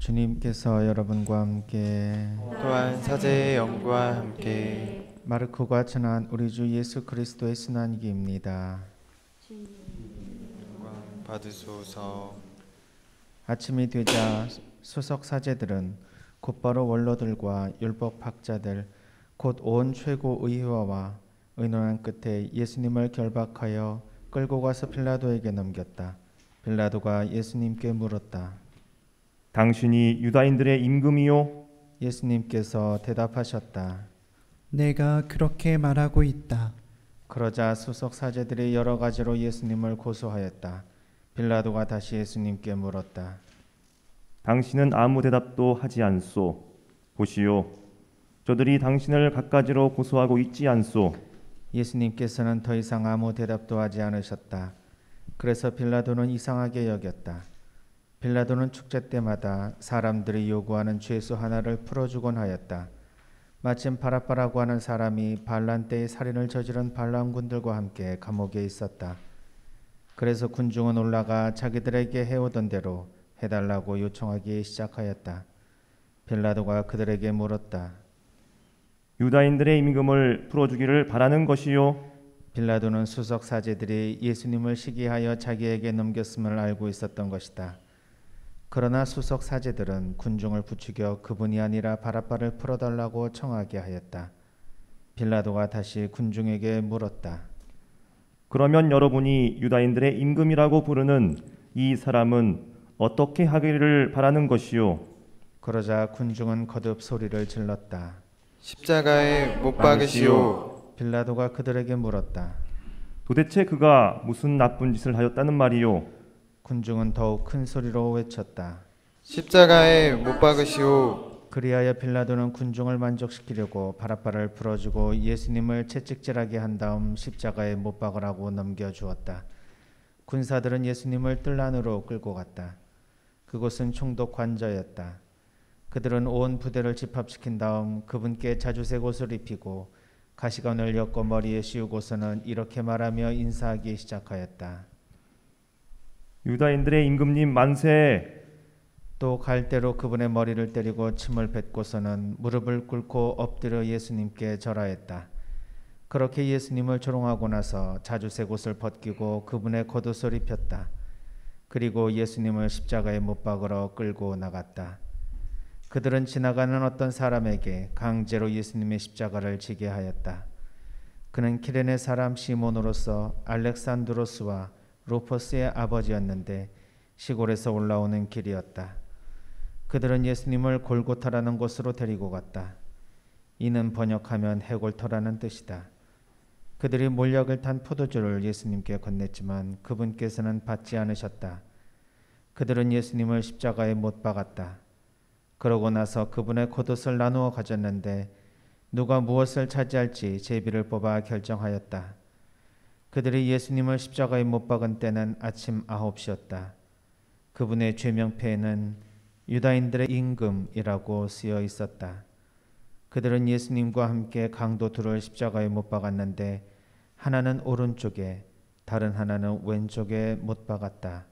주님께서 여러분과 함께 또한 사제의 영과 함께 마르코가 전한 우리 주 예수 그리스도의 순환기입니다. 영광 받으소서. 아침이 되자 수석 사제들은 곧바로 원로들과 율법학자들 곧 온 최고 의회와 의논한 끝에 예수님을 결박하여 끌고 가서 빌라도에게 넘겼다. 빌라도가 예수님께 물었다. 당신이 유다인들의 임금이요? 예수님께서 대답하셨다. 내가 그렇게 말하고 있다. 그러자 수석 사제들이 여러 가지로 예수님을 고소하였다. 빌라도가 다시 예수님께 물었다. 당신은 아무 대답도 하지 않소. 보시오, 저들이 당신을 갖가지로 고소하고 있지 않소. 예수님께서는 더 이상 아무 대답도 하지 않으셨다. 그래서 빌라도는 이상하게 여겼다. 빌라도는 축제 때마다 사람들이 요구하는 죄수 하나를 풀어주곤 하였다. 마침 바라바라고 하는 사람이 반란 때의 살인을 저지른 반란군들과 함께 감옥에 있었다. 그래서 군중은 올라가 자기들에게 해오던 대로 해달라고 요청하기 시작하였다. 빌라도가 그들에게 물었다. 유다인들의 임금을 풀어주기를 바라는 것이요? 빌라도는 수석 사제들이 예수님을 시기하여 자기에게 넘겼음을 알고 있었던 것이다. 그러나 수석 사제들은 군중을 부추겨 그분이 아니라 바라바를 풀어달라고 청하게 하였다. 빌라도가 다시 군중에게 물었다. 그러면 여러분이 유다인들의 임금이라고 부르는 이 사람은 어떻게 하기를 바라는 것이요? 그러자 군중은 거듭 소리를 질렀다. 십자가에 못 박으시오. 빌라도가 그들에게 물었다. 도대체 그가 무슨 나쁜 짓을 하였다는 말이요? 군중은 더욱 큰 소리로 외쳤다. 십자가에 못 박으시오. 그리하여 빌라도는 군중을 만족시키려고 바라바를 풀어주고 예수님을 채찍질하게 한 다음 십자가에 못 박으라고 넘겨주었다. 군사들은 예수님을 뜰 안으로 끌고 갔다. 그곳은 총독 관저였다. 그들은 온 부대를 집합시킨 다음 그분께 자주색 옷을 입히고 가시관을 엮어 머리에 씌우고서는 이렇게 말하며 인사하기 시작하였다. 유다인들의 임금님 만세! 또 갈대로 그분의 머리를 때리고 침을 뱉고서는 무릎을 꿇고 엎드려 예수님께 절하였다. 그렇게 예수님을 조롱하고 나서 자주색 옷을 벗기고 그분의 겉옷을 입혔다. 그리고 예수님을 십자가에 못 박으러 끌고 나갔다. 그들은 지나가는 어떤 사람에게 강제로 예수님의 십자가를 지게 하였다. 그는 키레네 사람 시몬으로서 알렉산드로스와 루퍼스의 아버지였는데 시골에서 올라오는 길이었다. 그들은 예수님을 골고타라는 곳으로 데리고 갔다. 이는 번역하면 해골터라는 뜻이다. 그들이 몰약을 탄 포도주를 예수님께 건넸지만 그분께서는 받지 않으셨다. 그들은 예수님을 십자가에 못 박았다. 그러고 나서 그분의 겉옷을 나누어 가졌는데 누가 무엇을 차지할지 제비를 뽑아 결정하였다. 그들이 예수님을 십자가에 못 박은 때는 아침 9시였다. 그분의 죄명패에는 유다인들의 임금이라고 쓰여 있었다. 그들은 예수님과 함께 강도 둘을 십자가에 못 박았는데 하나는 오른쪽에 다른 하나는 왼쪽에 못 박았다.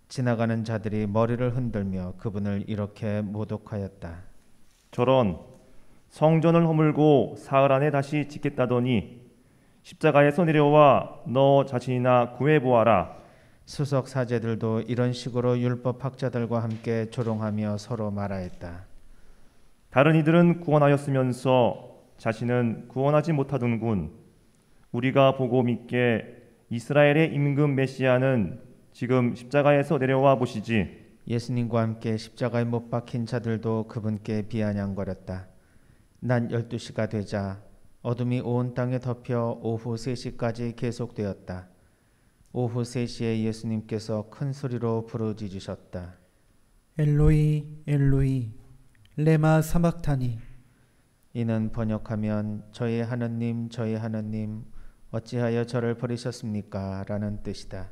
지나가는 자들이 머리를 흔들며 그분을 이렇게 모독하였다. 저런, 성전을 허물고 사흘 안에 다시 짓겠다더니 십자가에서 내려와 너 자신이나 구해보아라. 수석 사제들도 이런 식으로 율법 학자들과 함께 조롱하며 서로 말하였다. 다른 이들은 구원하였으면서 자신은 구원하지 못하던군. 우리가 보고 믿게 이스라엘의 임금 메시아는 지금 십자가에서 내려와 보시지. 예수님과 함께 십자가에 못 박힌 자들도 그분께 비아냥거렸다. 낮 12시가 되자 어둠이 온 땅에 덮여 오후 3시까지 계속되었다. 오후 3시에 예수님께서 큰 소리로 부르짖으셨다. 엘로이 엘로이 레마 사박타니. 이는 번역하면 저의 하느님 저의 하느님 어찌하여 저를 버리셨습니까? 라는 뜻이다.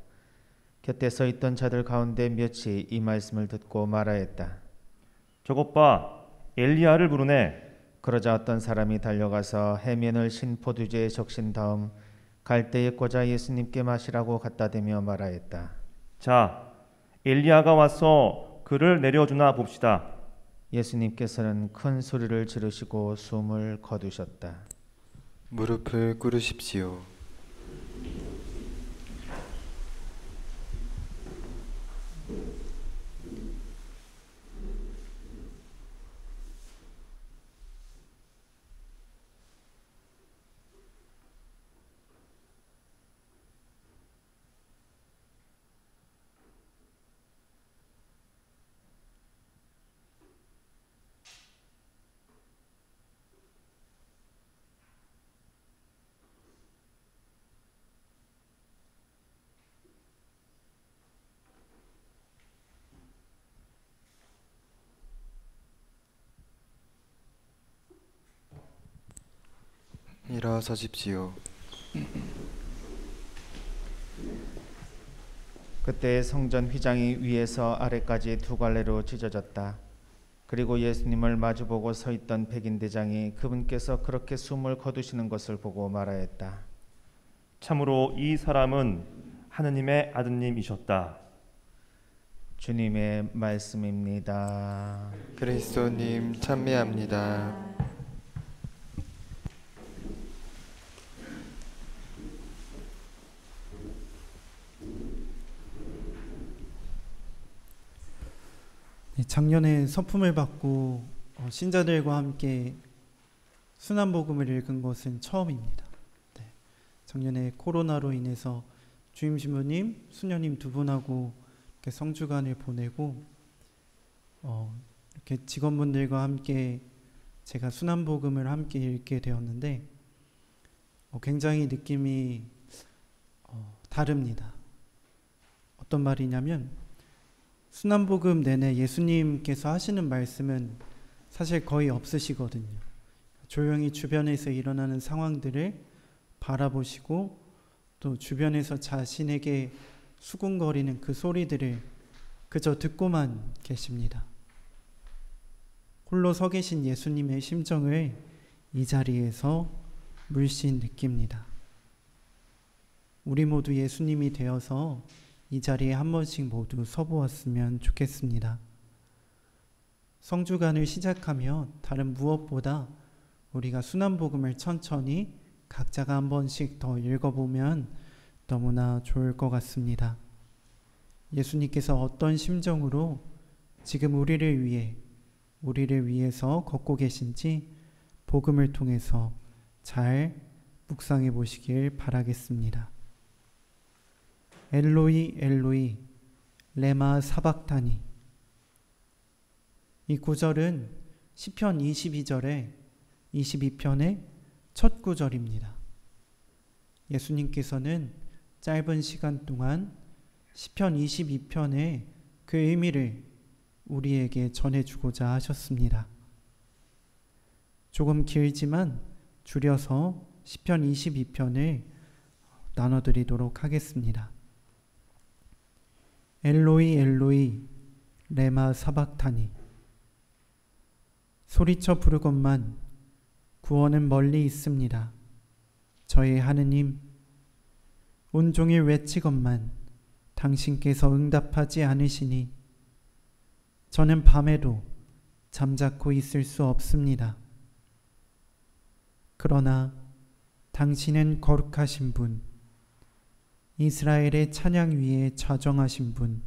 곁에 서 있던 자들 가운데 몇이 이 말씀을 듣고 말하였다. 저것 봐, 엘리야를 부르네. 그러자 어떤 사람이 달려가서 해면을 신 포도주에 적신 다음 갈대에 꽂아 예수님께 마시라고 갖다 대며 말하였다. 자, 엘리야가 와서 그를 내려주나 봅시다. 예수님께서는 큰 소리를 지르시고 숨을 거두셨다. 무릎을 꿇으십시오. 일어서십시오. 그때 성전 휘장이 위에서 아래까지 두 갈래로 찢어졌다. 그리고 예수님을 마주보고 서 있던 백인대장이 그분께서 그렇게 숨을 거두시는 것을 보고 말하였다. 참으로 이 사람은 하느님의 아드님이셨다. 주님의 말씀입니다. 그리스도님 찬미합니다. 작년에 서품을 받고 신자들과 함께 순환복음을 읽은 것은 처음입니다. 작년에 코로나로 인해서 주임 신부님, 수녀님 두 분하고 이렇게 성주간을 보내고 이렇게 직원분들과 함께 제가 순환복음을 함께 읽게 되었는데 굉장히 느낌이 다릅니다. 어떤 말이냐면 순환복음 내내 예수님께서 하시는 말씀은 사실 거의 없으시거든요. 조용히 주변에서 일어나는 상황들을 바라보시고 또 주변에서 자신에게 수군거리는 그 소리들을 그저 듣고만 계십니다. 홀로 서 계신 예수님의 심정을 이 자리에서 물씬 느낍니다. 우리 모두 예수님이 되어서 이 자리에 한 번씩 모두 서보았으면 좋겠습니다. 성주간을 시작하며 다른 무엇보다 우리가 순환복음을 천천히 각자가 한 번씩 더 읽어보면 너무나 좋을 것 같습니다. 예수님께서 어떤 심정으로 지금 우리를 위해서 걷고 계신지 복음을 통해서 잘 묵상해 보시길 바라겠습니다. 엘로이 엘로이 레마 사박타니. 이 구절은 시편 22절의 22편의 첫 구절입니다. 예수님께서는 짧은 시간 동안 시편 22편의 그 의미를 우리에게 전해주고자 하셨습니다. 조금 길지만 줄여서 시편 22편을 나눠드리도록 하겠습니다. 엘로이 엘로이 레마 사박타니. 소리쳐 부르건만 구원은 멀리 있습니다. 저의 하느님, 온종일 외치건만 당신께서 응답하지 않으시니 저는 밤에도 잠자코 있을 수 없습니다. 그러나 당신은 거룩하신 분, 이스라엘의 찬양 위에 좌정하신 분,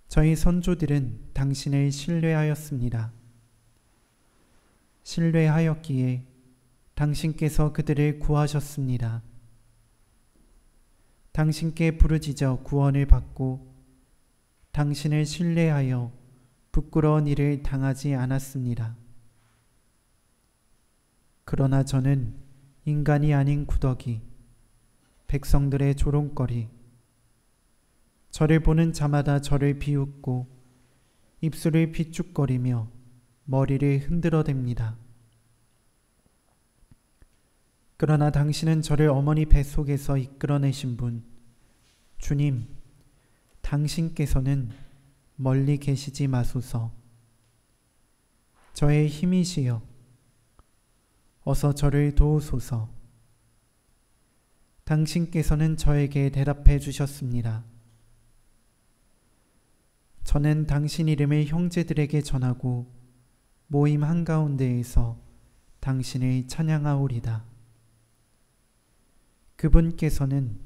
저희 선조들은 당신을 신뢰하였습니다. 신뢰하였기에 당신께서 그들을 구하셨습니다. 당신께 부르짖어 구원을 받고 당신을 신뢰하여 부끄러운 일을 당하지 않았습니다. 그러나 저는 인간이 아닌 구더기, 백성들의 조롱거리, 저를 보는 자마다 저를 비웃고 입술을 비축거리며 머리를 흔들어댑니다. 그러나 당신은 저를 어머니 뱃속에서 이끌어내신 분, 주님, 당신께서는 멀리 계시지 마소서. 저의 힘이시여, 어서 저를 도우소서. 당신께서는 저에게 대답해 주셨습니다. 저는 당신 이름을 형제들에게 전하고 모임 한가운데에서 당신을 찬양하오리다. 그분께서는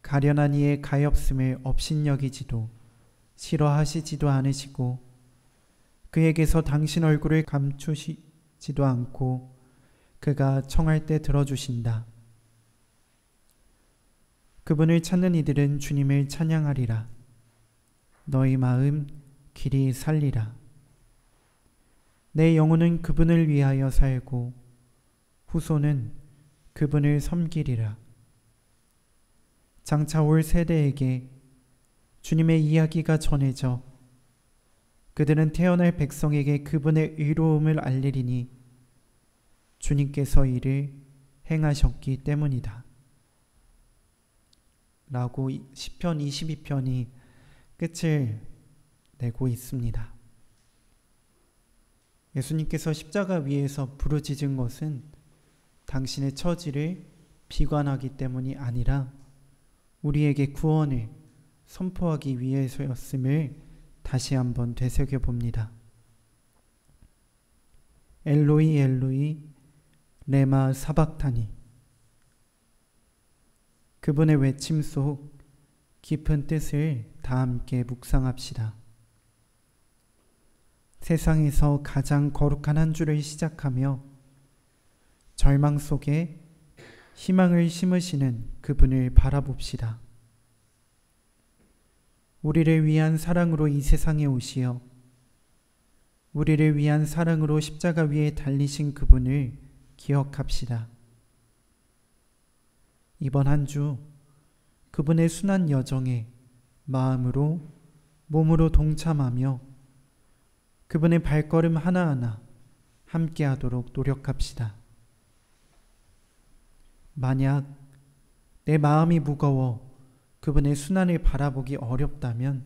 가련한 이의 가엾음을 업신여기지도 싫어하시지도 않으시고 그에게서 당신 얼굴을 감추시지도 않고 그가 청할 때 들어주신다. 그분을 찾는 이들은 주님을 찬양하리라. 너희 마음 길이 살리라. 내 영혼은 그분을 위하여 살고 후손은 그분을 섬기리라. 장차 올 세대에게 주님의 이야기가 전해져 그들은 태어날 백성에게 그분의 의로움을 알리리니 주님께서 이를 행하셨기 때문이다. 라고 시편 22편이 끝을 내고 있습니다. 예수님께서 십자가 위에서 부르짖은 것은 당신의 처지를 비관하기 때문이 아니라 우리에게 구원을 선포하기 위해서였음을 다시 한번 되새겨 봅니다. 엘로이 엘로이 레마 사박타니. 그분의 외침 속 깊은 뜻을 다 함께 묵상합시다. 세상에서 가장 거룩한 한 주를 시작하며 절망 속에 희망을 심으시는 그분을 바라봅시다. 우리를 위한 사랑으로 이 세상에 오시어 우리를 위한 사랑으로 십자가 위에 달리신 그분을 기억합시다. 이번 한 주 그분의 순한 여정에 마음으로 몸으로 동참하며 그분의 발걸음 하나하나 함께하도록 노력합시다. 만약 내 마음이 무거워 그분의 순환을 바라보기 어렵다면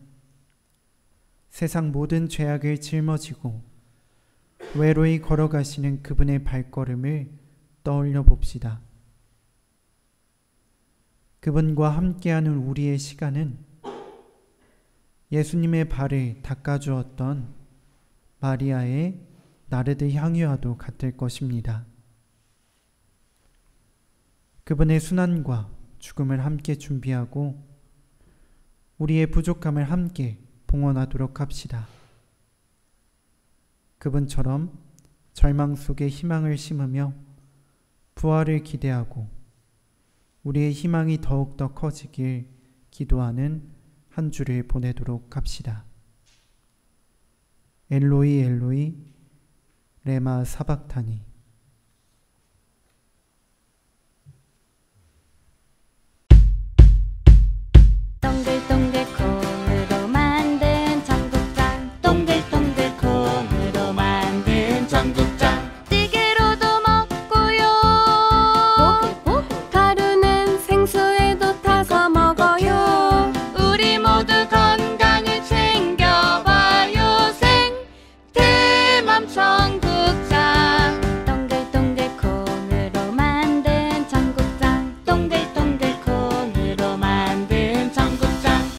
세상 모든 죄악을 짊어지고 외로이 걸어가시는 그분의 발걸음을 떠올려 봅시다. 그분과 함께하는 우리의 시간은 예수님의 발을 닦아주었던 마리아의 나르드 향유와도 같을 것입니다. 그분의 순환과 죽음을 함께 준비하고 우리의 부족함을 함께 봉헌하도록 합시다. 그분처럼 절망 속에 희망을 심으며 부활을 기대하고 우리의 희망이 더욱더 커지길 기도하는 한 주를 보내도록 합시다. 엘로이 엘로이 레마 사박타니.